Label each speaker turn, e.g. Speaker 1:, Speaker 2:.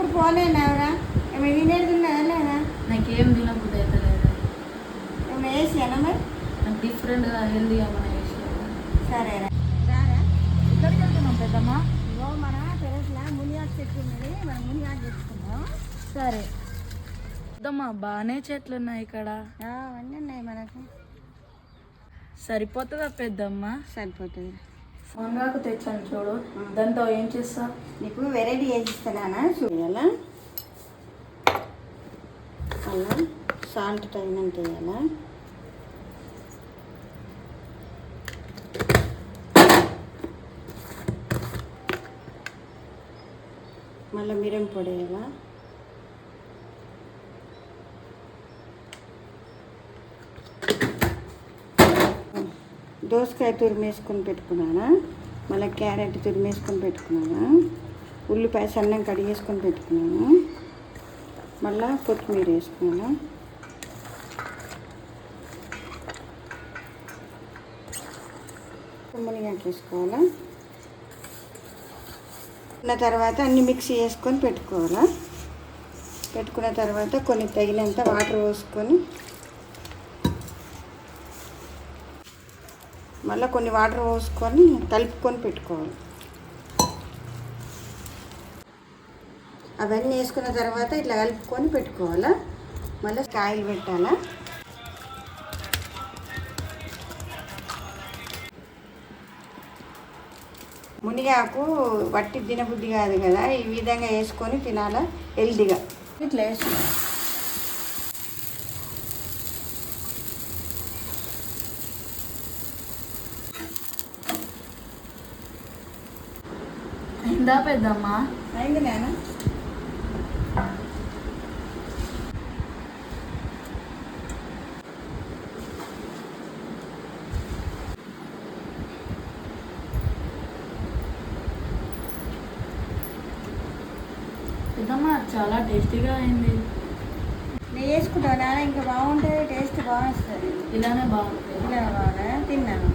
Speaker 1: ఇప్పుడు పోలేనావురా ఏమి తినేది ఉన్నదా లేదా?
Speaker 2: నాకేం తినబుద్ధి అయితే లేదు.
Speaker 1: ఏమి వేసానా మరి?
Speaker 2: నాకు డిఫరెంట్గా హెల్దీగా మన వేసి.
Speaker 1: సరేరా రారా.
Speaker 2: ఎక్కడికి వెళ్తున్నాం పెద్దమ్మ?
Speaker 1: ఇగో మన పెరట్లా మునిగాకు చెట్టు ఉన్నది, మనం మునిగాకు తెచ్చుకుందాం.
Speaker 2: సరే పెద్దమ్మ, బాగానే చెట్లు ఉన్నాయి ఇక్కడ.
Speaker 1: అవన్నీ ఉన్నాయి మనకు.
Speaker 2: సరిపోతుందా పెద్దమ్మ?
Speaker 1: సరిపోతుంది.
Speaker 2: మునగాకు తెచ్చాను చూడు, దాంతో ఏం చేస్తా?
Speaker 1: నీకు వెరైటీ చేసిస్తానా చూడాలా. అలా సాల్ట్ తగినంత వేయాలా. మళ్ళీ మిరం పొడి వేయాలా. దోసకాయ తురిమేసుకొని పెట్టుకున్నానా, మళ్ళీ క్యారెట్ తురిమేసుకొని పెట్టుకున్నాను, ఉల్లిపాయ సన్నం కడిగేసుకొని పెట్టుకున్నాను, మళ్ళీ కొత్తిమీర వేసుకున్నాను. మునిగాకు వేసుకోవాలా. తర్వాత అన్ని మిక్సీ చేసుకొని పెట్టుకోవాలా. పెట్టుకున్న తర్వాత కొన్ని తగినంత వాటర్ పోసుకొని మళ్ళీ కొన్ని వాటర్ పోసుకొని కలుపుకొని పెట్టుకోవాలి. అవన్నీ వేసుకున్న తర్వాత ఇట్లా కలుపుకొని పెట్టుకోవాలా. మళ్ళీ కాయలు పెట్టాలా. మునిగాకు వట్టి తినబుద్ధి కాదు కదా, ఈ విధంగా వేసుకొని తినాలా హెల్దీగా. ఇట్లా వేసుకున్నాం.
Speaker 2: అయిందా పెద్దమ్మ?
Speaker 1: అయింది నాన్న.
Speaker 2: పెద్దమ్మ చాలా టేస్టీగా అయింది.
Speaker 1: నేను వేసుకుంటాను నాన్న, ఇంకా బాగుంటుంది, టేస్ట్ బాగా వస్తుంది.
Speaker 2: ఇలానే బాగుంటుంది.
Speaker 1: ఇలా బాగా తిన్నాను.